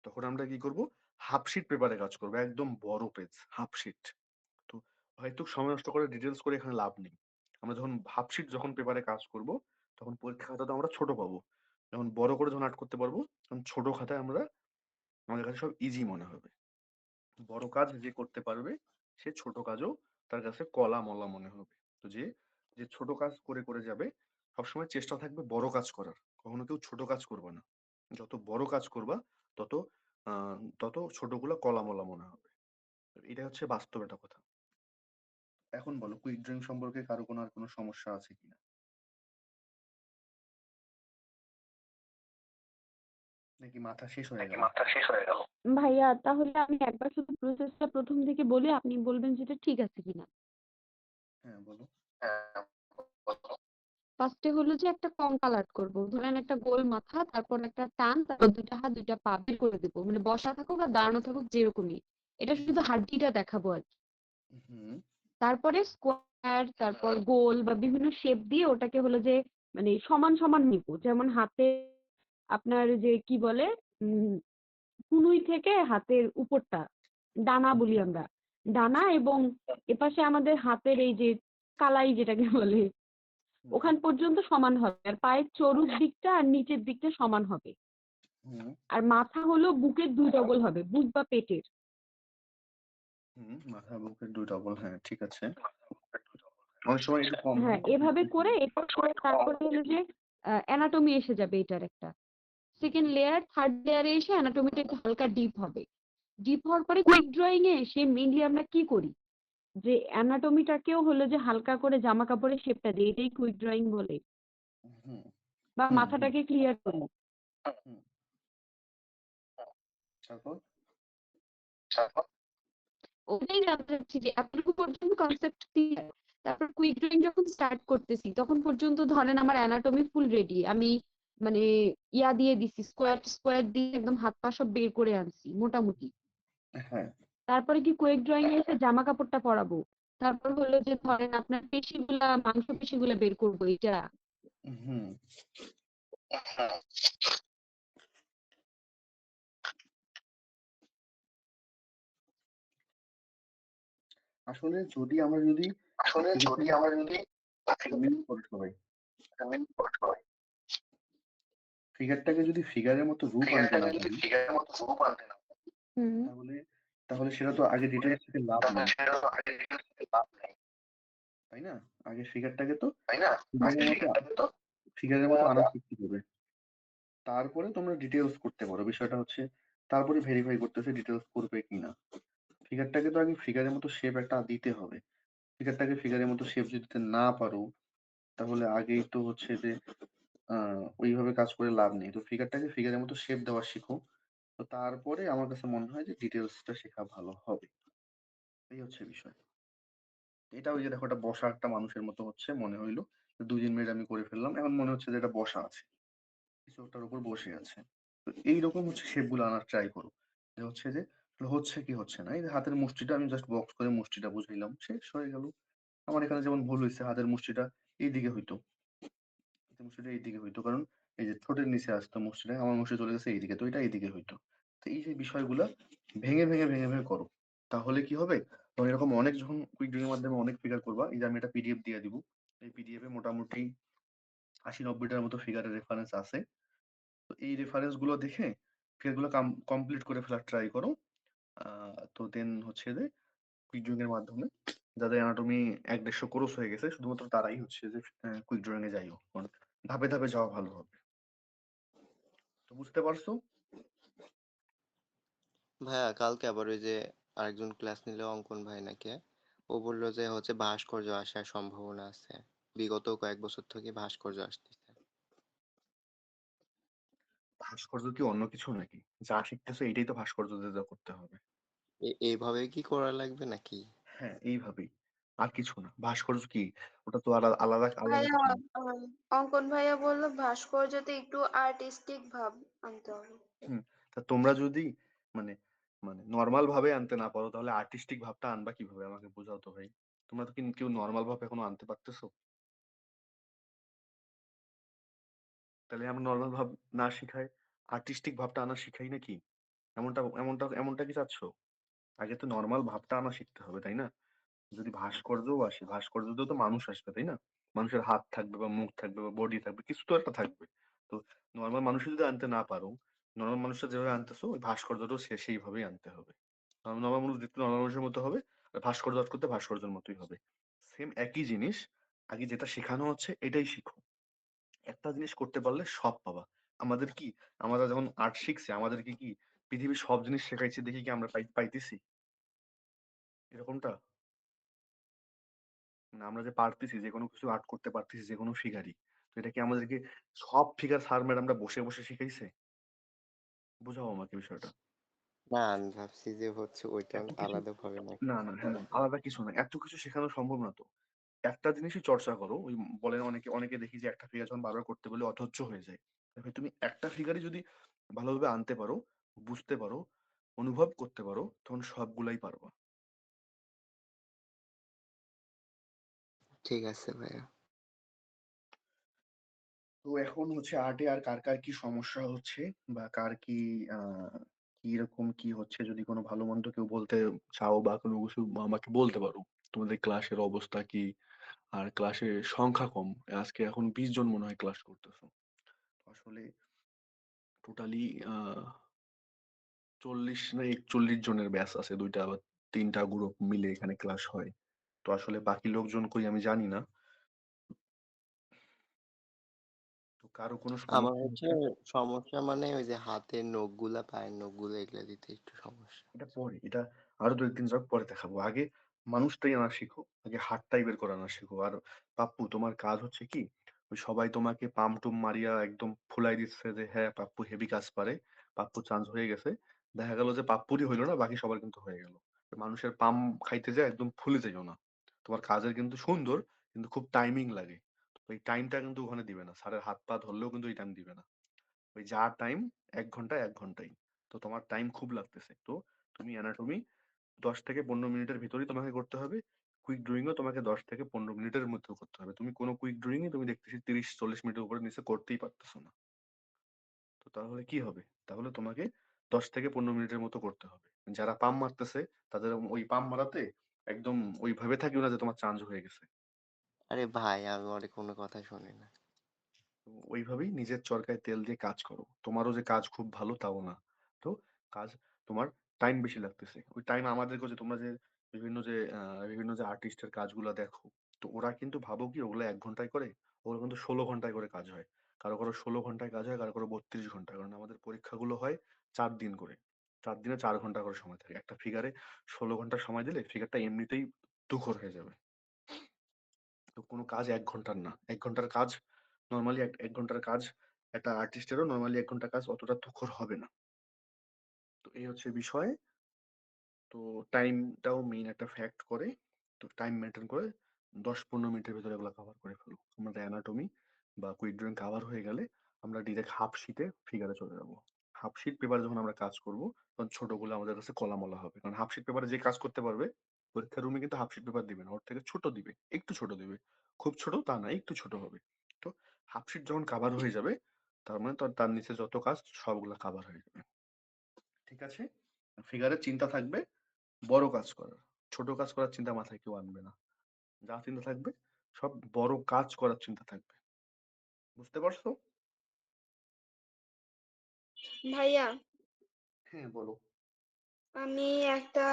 Speaker 1: তখন আমরা কি করব, হাফ শিট পেপারে কাজ করবো, একদম বড় পেজ হাফ শিট। তো হয়তো সময় নষ্ট করে ডিটেলস করে এখানে লাভ নেই। আমরা যখন হাফ শিট যখন পেপারে কাজ করব, তখন পরীক্ষা খাতাটা আমরা ছোট পাবো। যখন বড় করে যখন আর্ট করতে পারবো, তখন ছোট খাতায় আমরা আমাদের কাছে সব ইজি মনে হবে। বড় কাজ যে করতে পারবে, সে ছোট কাজও তার কাছে কলা মলা মনে হবে। তো যে যে ছোট কাজ করে করে যাবে, সবসময় চেষ্টা থাকবে বড় কাজ করার, কখনো কেউ ছোট কাজ করবে না। যত বড় কাজ করবা তত তত ছোটগুলো কলামলা মনে হবে। এটা হচ্ছে বাস্তব একটা কথা। এখন বলো, কুইক ড্রিঙ্ক সম্পর্কে কারো কোনো আর কোনো সমস্যা আছে কিনা, নাকি মাথা শেষ হয়ে গেল?
Speaker 6: ভাইয়া তাহলে আমি একবার শুধু প্রসেসটা প্রথম থেকে বলি, আপনি বলবেন যেটা ঠিক আছে কিনা।
Speaker 1: হ্যাঁ বলো।
Speaker 6: ফার্স্টে হলো যে একটা কঙ্কাল আর্ট করবো, ধরেন একটা গোল মাথা, তারপর একটা টান, তারপর দুইটা হাত দুইটা পা বের করে দেবো, মানে বসা থাকুক আর দাঁড়ানো থাকুক যেরকমই, এটা শুধু হাড্ডিটা দেখাবো আর কি।
Speaker 1: হুম
Speaker 6: তারপরে স্কোয়ার, তারপর গোল বা বিভিন্ন শেপ দিয়ে ওটাকে হলো যে মানে সমান সমান নিবো, যেমন হাতে আপনার যে কি বলে কনুই থেকে হাতের উপরটা ডানা বলি আমরা, ডানা, এবং এপাশে আমাদের হাতের এই যে কালাই যেটাকে বলে ওখান পর্যন্ত সমান হবে, আর পায়ের চরুর দিকটা আর নিচের দিকটা সমান হবে।
Speaker 1: হুম
Speaker 6: আর মাথা হলো বুকের 2 ডবল হবে, বুক বা পেটের।
Speaker 1: মাথা বুকের 2 ডবল, হ্যাঁ ঠিক আছে। অনেক সময় একটু কম
Speaker 6: হ্যাঁ,
Speaker 1: হয়।
Speaker 6: এভাবে করে এরপর তারপরে হলো যে অ্যানাটমি এসে যাবে এটার একটা সেকেন্ড লেয়ার, থার্ড লেয়ারে এসে অ্যানাটমিটা একটু হালকা ডিপ হবে। ডিপ হওয়ার পরে কুইক ড্রয়িং এ সে মেইনলি আমরা কি করি, যে অ্যানাটমিটাকেও হলো যে হালকা করে জামা কাপড়ের শেপটা দিই, এটাই কুইক ড্রয়িং বলে,
Speaker 1: হুম
Speaker 6: বা
Speaker 1: হুম হুম
Speaker 6: মাথাটাকে ক্লিয়ার করি।
Speaker 1: হুম। তারপর
Speaker 6: ওটাই জানতে চাচ্ছি যে এতটুকু পর্যন্ত কনসেপ্ট ক্লিয়ার। তারপর কুইক ড্রয়িং যখন স্টার্ট করতেছি তখন পর্যন্ত ধরেন আমার অ্যানাটমি ফুল রেডি, আমি মানে ইয়া দিয়ে দিছি, স্কোয়ার স্কোয়ার দিয়ে একদম হাত পা সব বের করে আনছি মোটামুটি।
Speaker 1: হ্যাঁ
Speaker 6: তারপরে কি কুইক ড্রয়িং এ এসে জামা কাপড়টা পরাবো, তারপর হলো যে ধরেন আপনার পেশিগুলা মাংস পেশিগুলা বের করবো এটা।
Speaker 1: হুম আসলে যদি আমরা যদি মিল করে সবাই ফিগারটাকে যদি ফিগারের মতো রূপ আনতে না পারি,
Speaker 6: হুম
Speaker 1: তাহলে তাহলে সেটা তো আগে ডিটেলস থেকে লাভ নেই, তাই না? আগে ফিগারটাকে তো ফিগারের মতো ফিগারের মতো আনা শিখতে হবে, তারপরে তোমরা ডিটেলস করতে পারো। বিষয়টা হচ্ছে তারপরে ভেরিফাই করতেছে ডিটেলস করবে কিনা। ফিগারটাকে তো আগে ফিগারের মতো শেপ একটা দিতে হবে। ফিগারটাকে ফিগারের মতো শেপ যদি দিতে না পারো, তাহলে আগেই তো হচ্ছে যে ওইভাবে কাজ করে লাভ নেই। তো ফিগারটাকে ফিগারের মতো শেপ দেওয়া শিখো, তো তারপরে আমার কাছে মনে হয় যে ডিটেলসটা শেখা ভালো হবে। এই হচ্ছে বিষয়। এটা ওই যে দেখো, একটা বসা একটা মানুষের মতো হচ্ছে মনে হইলো, 2-3 মিনিট আমি করে ফেললাম, এখন মনে হচ্ছে যে এটা বসা আছে, কিছু একটার উপর বসে আছে। তো এইরকম হচ্ছে শেপ গুলো আনার ট্রাই করো, যে হচ্ছে যে হচ্ছে কি হচ্ছে না। এই যে হাতের মুষ্টিটা আমি জাস্ট বক্স করে মুষ্টিটা বুঝাইলাম, শেষ হয়ে গেল। আমার এখানে যেমন ভুল হয়েছে, হাতের মুষ্টিটা এইদিকে হইতো, হাতের মুষ্টিটা এইদিকে হইতো, কারণ এই যে ঠোঁটের নিচে আসতো মুষ্টিটা, আমার মুষ্টি চলে গেছে এইদিকে, তো এটা এইদিকে হইতো। তো এই যে বিষয়গুলা ভেঙে ভেঙে ভেঙে ভেঙে করো, তাহলে কি হবে, তখন এরকম অনেক যখন কুইক ড্রিলের মাধ্যমে অনেক ফিগার করবা, এই যে আমি একটা পিডিএফ দিয়ে দিব, এই পিডিএফ এ মোটামুটি 80-90টার মতো ফিগারের রেফারেন্স আছে। তো এই রেফারেন্স গুলো দেখে ফিগার গুলো কমপ্লিট করে ফেলার ট্রাই করো। তো দেন হচ্ছে যে কুইক ড্রয়িং এর মাধ্যমে যাদের অ্যানাটমি 1-150 কোর্স হয়ে গেছে, শুধুমাত্র তারাই হচ্ছে যে কুইক ড্রয়িং এ যাইও, কারণ ধাপে ধাপে যাওয়া ভালো হবে। তো বুঝতে পারছো?
Speaker 5: ভাইয়া কালকে আবার ওই যে আরেকজন ক্লাস নিল, অঙ্কন ভাই নাকি, ও বললো যে হচ্ছে ভাস্কর্য আসার সম্ভাবনা আছে, বিগত কয়েক বছর থেকে ভাস্কর্য আসতেছে।
Speaker 1: ভাস্কর্য কি অন্য কিছু নাকি? যা শিখতেছো এটাই তো ভাস্কর্য দিয়ে করতে হবে।
Speaker 5: এইভাবে কি করা লাগবে নাকি?
Speaker 1: হ্যাঁ, এইভাবেই, আর কিছু না। ভাস্কর্য কি, ওটা তো আলাদা আলাদা আলাদা
Speaker 2: ভাইয়া
Speaker 1: কিছু না।
Speaker 2: অঙ্কন ভাইয়া বললো ভাস্কর্যতে একটু আর্টিস্টিক ভাব আনতে হবে।
Speaker 1: হুম তা তোমরা যদি মানে মানে নর্মাল ভাবে আনতে না পারো, তাহলে আর্টিস্টিক ভাবটা আনবা কিভাবে, আমাকে বোঝাও তো ভাই। তোমরা তো কিন্তু কেউ নর্মাল ভাবে এখনো আনতে পারতেছো, তাহলে আমরা নর্মাল ভাব না শিখাই আর্টিস্টিক ভাবটা আনা শিখাই নাকি? এমনটা কি চাচ্ছ? আগে তো নর্মাল ভাবটা আনা শিখতে হবে, তাই না? যদি ভাস্কর্যও আসে, ভাস্কর্যতেও তো মানুষ আসবে, তাই না? মানুষের হাত থাকবে বা মুখ থাকবে বা বডি থাকবে, কিছু তো একটা থাকবে। তো নর্মাল মানুষ যদি আনতে না পারো, নর্মাল মানুষটা যেভাবে আনতেছো ওই ভাস্কর্যটাও সেইভাবেই আনতে হবে। নর্মাল মানুষ দেখতে নর্মাল মানুষের মতো হবে, আর ভাস্কর্য আর্ট করতে ভাস্কর্যের মতোই হবে। সেম একই জিনিস, আগে যেটা শেখানো হচ্ছে এটাই শিখো। একটা জিনিস করতে পারলে সব পাবা। আমাদের কি, আমরা যখন আর্ট শিখছি আমাদেরকে কি পৃথিবীর সব জিনিস শেখাইছে দেখি কি আমরা পাইতেছি এরকমটা? না, আমরা যে পারতেছি যে কোনো কিছু আর্ট করতে পারতেছি যে কোনো ফিগারই, তো এটা কি আমাদেরকে সব ফিগার স্যার ম্যাডামরা বসে বসে শিখাইছে? বোঝাও আমাকে বিষয়টা।
Speaker 5: না, আমি ভাবছি যে হচ্ছে ওইটা
Speaker 1: এত কিছু,
Speaker 5: আলাদা ভাবে নাকি।
Speaker 1: না না, হ্যাঁ আলাদা কিছু না, এত কিছু শেখানো সম্ভব না তো। একটা জিনিসই চর্চা করো, ওই বলেন অনেকে, অনেকে দেখি যে একটা ফিগার যখন বারবার করতে বলে অধৈর্য হয়ে যায়। তবে তুমি একটা ফিগারই যদি ভালোভাবে আনতে পারো, বুঝতে পারো, অনুভব করতে পারো, তখন সবগুলাই পারবা।
Speaker 5: ঠিক আছে ভাইয়া।
Speaker 1: তো এখন হচ্ছে আর্টে আর কার কার কি সমস্যা হচ্ছে, বা কার কি কি রকম কি হচ্ছে, যদি কোনো ভালো মন্দ কেউ বলতে চাও বা কোনো কিছু আমাকে বলতে পারো। তোমাদের ক্লাসের অবস্থা কি? আর ক্লাসে সংখ্যা কম, আজকে এখন 20 জন মনে হয় ক্লাস করতেছো। আসলে টোটালি 40 না 41 জনের ব্যাচ আছে, দুইটা বা তিনটা গ্রুপ মিলে এখানে ক্লাস হয়। তো আসলে বাকি লোকজন কই আমি জানি না। তো কারো কোনো
Speaker 5: আমার
Speaker 1: সমস্যা
Speaker 5: হচ্ছে
Speaker 1: হচ্ছে,
Speaker 5: সমস্যা মানে ওই যে হাতের নখগুলা পায়ের নখগুলো এগুলা দিতে একটু সমস্যা।
Speaker 1: এটা পরে, এটা আরো 2-1 দিন যাক পরে দেখাবো। আগে মানুষটাই আনা শিখো, আগে হাতটাই বের করে আনা শিখো। আর পাপ্পু, তোমার কাজ হচ্ছে কি, ওই সবাই তোমাকে পাম টুম মারিয়া একদম ফুলাই দিচ্ছে যে হ্যাঁ পাপ্পু হেভি কাজ পারে, পাপ্পু চান্স হয়ে গেছে। দেখা গেল যে পাপ্পুরই হইলো না, বাকি সবার কিন্তু হয়ে গেল। মানুষের পাম খাইতে যায় একদম ফুলে যাইও না। তোমার কাজের কিন্তু সুন্দর, কিন্তু খুব টাইমিং লাগে। তো এই টাইমটা কিন্তু ওখানে দিবে না, স্যারের হাত পা ধরলেও কিন্তু এই টাইম দিবে না। ওই যা টাইম 1 ঘন্টা 1 ঘন্টাই। তো তোমার টাইম খুব লাগতেছে, তো তুমি অ্যানাটমি 10 থেকে 15 মিনিটের ভিতরেই তোমাকে করতে হবে। কুইক ড্রয়িং ও তোমাকে 10 থেকে 15 মিনিটের মধ্যে করতে হবে। তুমি কোনো কুইক ড্রয়িং তুমি দেখতেছি 30-40 মিনিটের উপরে নিচে করতেই পারতেছো না। তো তাহলে কি হবে? তাহলে তোমাকে 10 থেকে 15 মিনিটের মতো করতে হবে। যারা পাম মারতেছে তাদের ওই পাম মারাতে একদম ওইভাবে থাকিও না যে তোমার চান্স হয়ে গেছে।
Speaker 5: আরে ভাই, আমি ওর কোনো কথা শুনি না।
Speaker 1: তো ওইভাবেই নিজের চরকায় তেল দিয়ে কাজ করো। তোমারও যে কাজ খুব ভালো তাও না। তো কাজ, তোমার টাইম বেশি লাগতেছে। ওই টাইম আমাদেরকে, যে তোমরা যে বিভিন্ন যে আর্টিস্টের কাজগুলো দেখো, তো ওরা কিন্তু ভাবো কি ওগুলো 1 ঘন্টায় করে, ওগুলো কিন্তু 16 ঘন্টায় করে কাজ হয়। কারো কারো 16 ঘন্টায় কাজ হয়, কারো কারো 32 ঘন্টা, কারণ আমাদের পরীক্ষাগুলো হয় 4 দিন করে। 4 দিনে 4 ঘন্টা করে সময় থাকে। একটা ফিগারে 16 ঘন্টা সময় দিলে ফিগারটা এমনিতেই তুখর হয়ে যাবে। তো কোনো কাজ 1 ঘন্টার না, 1 ঘন্টার কাজ নর্মালি, 1 ঘন্টার কাজ একটা আর্টিস্টেরও নর্মালি 1 ঘন্টার কাজ অতটা তুখর হবে না। তো এই হচ্ছে বিষয়। তো টাইমটাও মেইন একটা ফ্যাক্ট করে। তো টাইম মেনটেন করে 10-15 মিনিটের ভিতরে এগুলো কভার করে ফেলো। আমাদের অ্যানাটমি বা কুইক ড্রয়িং কভার হয়ে গেলে আমরা ডিরেক্ট হাফ শিটে ফিগারে চলে যাবো। হাফ শিট পেপারে যখন আমরা কাজ করব, তখন ছোটগুলো আমাদের কাছে কলামলা হবে, কারণ হাফ শিট পেপারে যে কাজ করতে পারবে পরীক্ষার রুমে কিন্তু হাফ শিট পেপার দিবে না, ওর থেকে ছোট দিবে, একটু ছোট দিবে। খুব ছোট তা না, একটু ছোট হবে। তো হাফ শিট যখন কাভার হয়ে যাবে, তার মানে তার নিচে যত কাজ সবগুলা কাভার হয়ে যাবে। ঠিক আছে? ফিগারের চিন্তা থাকবে বড় কাজ করার, ছোট কাজ করার চিন্তা মাথায় কেউ আনবে না। যা চিন্তা থাকবে সব বড় কাজ করার চিন্তা থাকবে। বুঝতে পারছো?
Speaker 2: ভাইয়া,
Speaker 1: হ্যাঁ বলো।
Speaker 2: আমি একটা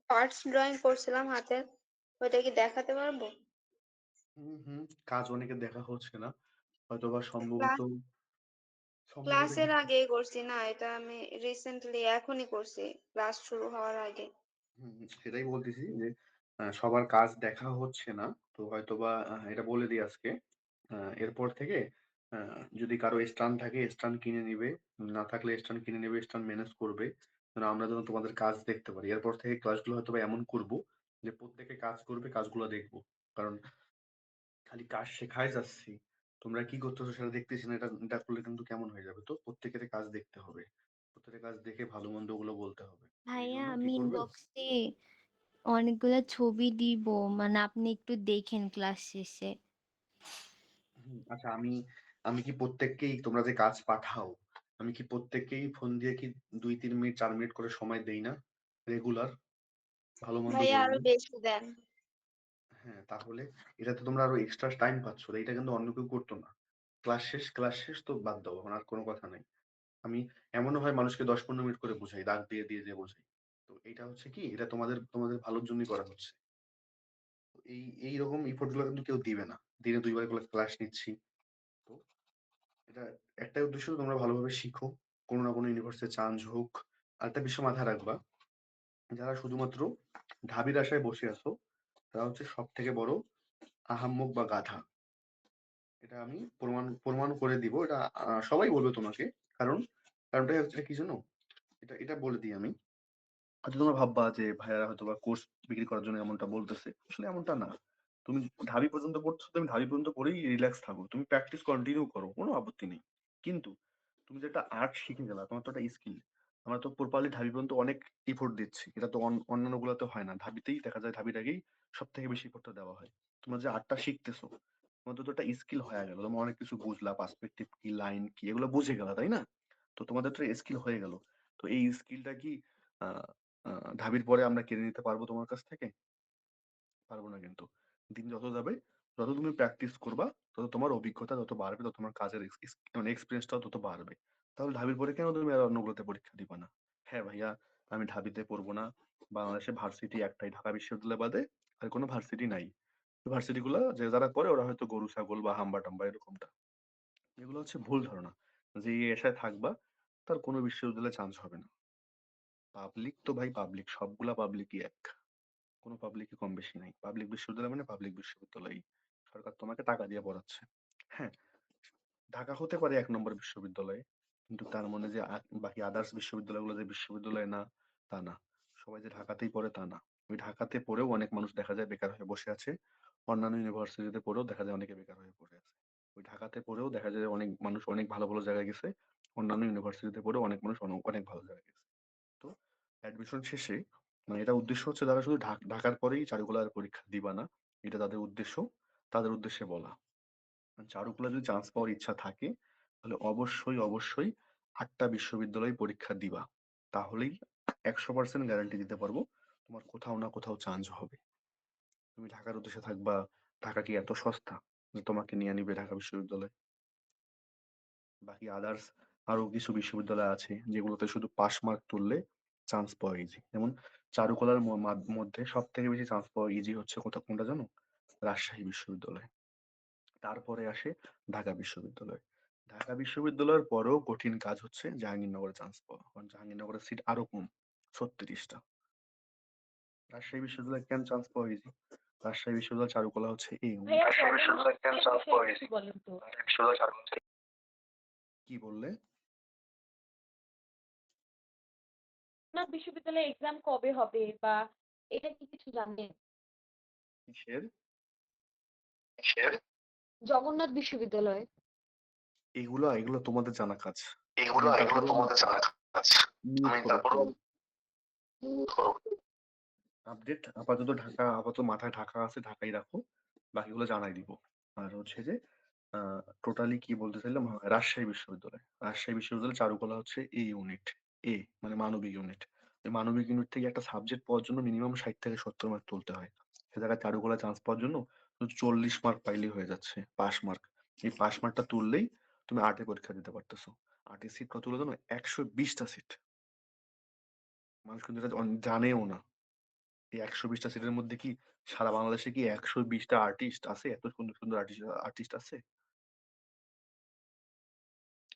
Speaker 2: পার্টস ড্রয়িং করছিলাম হাতের, ওইটা কি দেখাতে পারবো?
Speaker 1: হুম হুম, কাজ অনেকে দেখা হচ্ছে না, হয়তোবা সম্ভবত,
Speaker 2: ক্লাস
Speaker 1: সম্ভবত
Speaker 2: ক্লাসের আগেই করছি না, এটা আমি রিসেন্টলি এখনই করছি, ক্লাস শুরু হওয়ার আগে।
Speaker 1: সেটাই বলতেছি যে সবার কাজ দেখা হচ্ছে না। তো হয়তোবা এটা বলে দিই আজকে, এরপর থেকে যদি কারো স্টান থাকে স্টান কিনে নিবে, না থাকলে স্টান কিনে নেবে, স্টান ম্যানেজ করবে, যেন আমরা যেন তোমাদের কাজ দেখতে পারি। এরপর থেকে ক্লাসগুলো হয়তোবা এমন করব যে প্রত্যেকে কাজ করবে, কাজগুলো দেখবো। কারণ খালি কাজ শেখায় যাচ্ছি, তোমরা কি করতেছো সেটা দেখতেছি না, এটা এটা করলে কিন্তু কেমন হয়ে যাবে। তো প্রত্যেকের কাজ দেখতে হবে, প্রত্যেকের কাজ দেখে ভালো মন্দ গুলো বলতে হবে। তো এই
Speaker 7: ভাইয়া,
Speaker 1: জন্য কি
Speaker 7: আমি
Speaker 1: করবে,
Speaker 7: ইনবক্সে অনেকগুলা ছবি দিব, মানে আপনি একটু দেখেন ক্লাস শেষে।
Speaker 1: আচ্ছা আমি আমি কি প্রত্যেককেই, তোমরা যে কাজ পাঠাও, আমি কি প্রত্যেককেই ফোন দিয়ে কি 2-3 মিনিট 4 মিনিট করে সময় দেই না রেগুলার, ভালো মন্দ
Speaker 2: ভাইয়া আরো
Speaker 1: বলবো?
Speaker 2: বেশি দেন।
Speaker 1: হ্যাঁ, তাহলে এটাতে তোমরা আরো এক্সট্রা টাইম পাচ্ছ, এটা কিন্তু অন্য কেউ করতো না। ক্লাস শেষ তো বাদ দাও, এখন আর কোনো কথা নাই। আমি এমনও হয় মানুষকে 10-15 মিনিট করে বুঝাই, দাগ দিয়ে দিয়ে বোঝাই। তো এটা হচ্ছে কি, এটা তোমাদের তোমাদের ভালোর জন্যই করা হচ্ছে। তো এইরকম ইফোর্ট গুলো কিন্তু কেউ দিবে না। দিনে 2 বার করে ক্লাস নিচ্ছি। তো এটা একটাই উদ্দেশ্য, তোমরা ভালোভাবে শিখো, কোনো না কোনো ইউনিভার্সিটিতে চান্স হোক। আরেকটা বিষয় মাথায় রাখবা, যারা শুধুমাত্র ঢাবির আশায় বসে আছো তারা হচ্ছে সবথেকে বড় আহাম্মক বা গাধা। এটা আমি প্রমাণ করে দিব। এটা সবাই বলবে তোমাকে। কারণটা হচ্ছে কি জানো? এটা বলে দিই আমি। হয়তো তোমরা ভাববা যে ভাইয়ারা হয়তোবা কোর্স বিক্রি করার জন্য এমনটা বলতেছে। আসলে এমনটা না। তুমি ঢাবি পর্যন্ত পড়ছো, তুমি ঢাবি পর্যন্ত পড়েই রিল্যাক্স থাকো। তুমি প্র্যাকটিস কন্টিনিউ করো, কোনো আপত্তি নেই। কিন্তু তুমি যে একটা আর্ট শিখে গেলা, তোমার তো একটা স্কিল। আমরা তো প্রপারলি ঢাবি পর্যন্ত অনেক এফোর্ট দিচ্ছি। এটা তো অন্যান্য গুলাতে হয় না। ঢাবিতেই দেখা যায়, ঢাবিটাকেই সব থেকে বেশি এফোর্টটা দেওয়া হয়। তোমরা যে আর্টটা শিখতেছো, তোমার তো একটা স্কিল হয়ে গেল। তোমরা অনেক কিছু বুঝলা, পার্সপেক্টিভ কি, লাইন কি, এগুলো বুঝে গেলা, তাই না? তো তোমাদের তো স্কিল হয়ে গেল। তো এই স্কিলটা কি আহ ঢাবির পরে আমরা কেড়ে নিতে পারবো তোমার কাছ থেকে? পারবো না কিন্তু। দিন যত যাবে, যত তুমি প্র্যাকটিস করবা, তত তোমার অভিজ্ঞতা যত বাড়বে, তত তোমার কাজের মানে এক্সপিরিয়েন্সটাও তত বাড়বে। তাহলে ঢাবির পরে কেন তুমি আর অন্যগুলোতে পরীক্ষা দিবা না? হ্যাঁ ভাইয়া, আমি ঢাবিতে পড়বো না। বাংলাদেশে ভার্সিটি একটাই, ঢাকা বিশ্ববিদ্যালয় বাদে আর কোনো ভার্সিটি নাই। ভার্সিটি গুলা যে যারা পড়ে ওরা হয়তো গরু ছাগল বা হাম্বা টাম্বা এরকমটা। এগুলো হচ্ছে ভুল ধারণা। যে এই আশায় থাকবা, তার কোনো বিশ্ববিদ্যালয়ে চান্স হবে না। পাবলিক তো ভাই পাবলিক, সবগুলা পাবলিকই এক। কোনো পাবলিকই কম বেশি নাই। পাবলিক বিশ্ববিদ্যালয় মানে পাবলিক বিশ্ববিদ্যালয়ই। সরকার তোমাকে টাকা দিয়ে পড়াচ্ছে। হ্যাঁ, ঢাকা হতে পারে ১ নম্বর বিশ্ববিদ্যালয়। কিন্তু তার মানে যে বাকি আদার্স বিশ্ববিদ্যালয়গুলো যে বিশ্ববিদ্যালয় না, তা না। সবাই যে ঢাকাতেই পড়ে তা না। ওই ঢাকাতে পড়েও অনেক মানুষ দেখা যায় বেকার হয়ে বসে আছে। অন্যান্য ইউনিভার্সিটিতে পড়েও দেখা যায় অনেকে বেকার হয়ে পড়ে আছে। ওই ঢাকাতে পড়েও দেখা যায় অনেক মানুষ অনেক ভালো, ভালো জায়গায় গেছে। অন্যান্য ইউনিভার্সিটিতে পড়েও অনেক মানুষ অনেক ভালো জায়গায় গেছে। তো অ্যাডমিশন শেষে, মানে এটা উদ্দেশ্য হচ্ছে যারা শুধু ঢাকার পরেই চারুকলার পরীক্ষা দিবা না, এটা তাদের উদ্দেশ্য। তাদের উদ্দেশ্যে বলা, চারুকলা যদি চান্স পাওয়ার ইচ্ছা থাকে, তাহলে অবশ্যই 8টা বিশ্ববিদ্যালয় পরীক্ষা দিবা। তাহলেই 100% গ্যারান্টি দিতে পারবো তোমার কোথাও না কোথাও চান্স হবে। তুমি ঢাকার উদ্দেশ্যে থাকবা, ঢাকা কি এত সস্তা যে তোমাকে নিয়ে নিবে ঢাকা বিশ্ববিদ্যালয়? বাকি আদার্স আরো কিছু বিশ্ববিদ্যালয় আছে যেগুলোতে শুধু পাস মার্ক তুললে চান্স পাওয়া ইজি। যেমন চারুকলার মধ্যে সব থেকে বেশি চান্স পাওয়া ইজি হচ্ছে কোনটা জানো? রাজশাহী বিশ্ববিদ্যালয়। তারপরে আসে ঢাকা বিশ্ববিদ্যালয়। ঢাকা বিশ্ববিদ্যালয়ের পরেও কঠিন কাজ হচ্ছে জাহাঙ্গীরনগরে চান্স পাওয়া, কারণ জাহাঙ্গীরনগরের সিট আরো কম, 36টা। রাজশাহী বিশ্ববিদ্যালয়ে কেন চান্স পাওয়া ইজি? রাজশাহী বিশ্ববিদ্যালয় চারুকলা হচ্ছে এই
Speaker 6: ভাইয়া
Speaker 1: রাজশাহী বিশ্ববিদ্যালয়ে কেন চান্স পাওয়া
Speaker 6: একটু
Speaker 1: ইজি?
Speaker 6: বলেন তো।
Speaker 1: রাজশাহী বিশ্ববিদ্যালয় চারুকলা। কি বললে?
Speaker 6: আপনার বিশ্ববিদ্যালয়ে এক্সাম কবে হবে বা এটা কি কিছু জানেন?
Speaker 1: কিসের?
Speaker 6: জগন্নাথ বিশ্ববিদ্যালয়।
Speaker 1: এগুলো তোমাদের জানা কাজ।
Speaker 8: এগুলো
Speaker 1: আমি
Speaker 8: এগুলো
Speaker 1: তারপরেও
Speaker 8: তোমাদের জানা কাজ।
Speaker 1: মিউট
Speaker 8: আমি
Speaker 1: করো
Speaker 8: তারপরও
Speaker 1: আপডেট আপাতত মাথায় ঢাকা আছে, ঢাকাই রাখো। বাকিগুলো জানাই দিব। আর হচ্ছে যে টোটালি কি বলতে চাইলাম, রাজশাহী বিশ্ববিদ্যালয় চারুকলা হচ্ছে এ ইউনিট। এ মানে মানবিক ইউনিট। ওই মানবিক ইউনিট থেকে একটা সাবজেক্ট পাওয়ার জন্য মিনিমাম 60 থেকে 70 মার্ক তুলতে হয়। সে জায়গায় চারুকলা চান্স পাওয়ার জন্য শুধু 40 মার্ক পাইলেই হয়ে যাচ্ছে, পাস মার্ক। এই পাস মার্কটা তুললেই তুমি আর্টে পরীক্ষা দিতে পারতেছো। আর্টের সিট কত হলো জানো? 120টা সিট। মানুষ কিন্তু এটা জানেও না। এই 120টা সিটের মধ্যে কি সারা বাংলাদেশে কি 120টা আর্টিস্ট আছে? এত সুন্দর সুন্দর আর্টিস্ট আছে?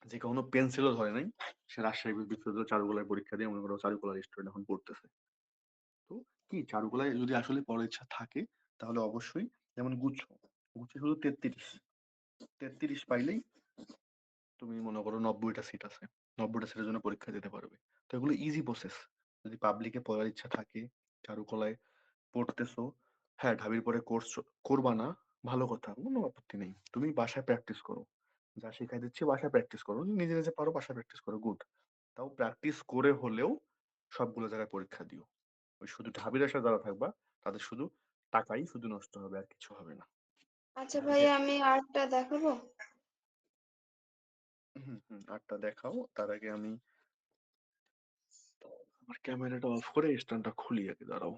Speaker 1: যে কখনো পেন্সিলও ধরে নাই, সে রাজশাহী বিশ্ববিদ্যালয় চারুকলায় পরীক্ষা দিয়ে মনে করো চারুকলার স্টুডেন্ট এখন পড়তেছে। তো কি চারুকলায় যদি আসলে পড়ার ইচ্ছা থাকে, তাহলে অবশ্যই, যেমন গুচ্ছে শুধু 33 পাইলেই তুমি মনে করো 90টা সিট আছে, 90টা সিটের জন্য পরীক্ষা দিতে পারবে। তো এগুলো ইজি প্রসেস। যদি পাবলিকে পড়ার ইচ্ছা থাকে, চারুকলায় পড়তেছো, হ্যাঁ ঢাবির পরে কোর্স করবা না, ভালো কথা, কোনো আপত্তি নেই। তুমি বাসায় প্র্যাকটিস করো, যা শেখাই দিচ্ছি বাসায় প্র্যাকটিস করো, নিজে নিজে পারো বাসায় প্র্যাকটিস করো, গুড। তাও প্র্যাকটিস করে হলেও সবগুলো জায়গায় পরীক্ষা দিও। ওই শুধু ঢাবির আশা যারা থাকবা, তাদের শুধু টাকাই শুধু নষ্ট হবে, আর কিছু হবে না।
Speaker 2: আচ্ছা
Speaker 1: ঢাবিতে
Speaker 2: ভাইয়া, আমি আর্টটা দেখাবো?
Speaker 1: আটটা দেখাও। তার আগে আমি আমার ক্যামেরাটা অফ করে স্ট্যান্ডটা খুলি আগে, দাঁড়াও।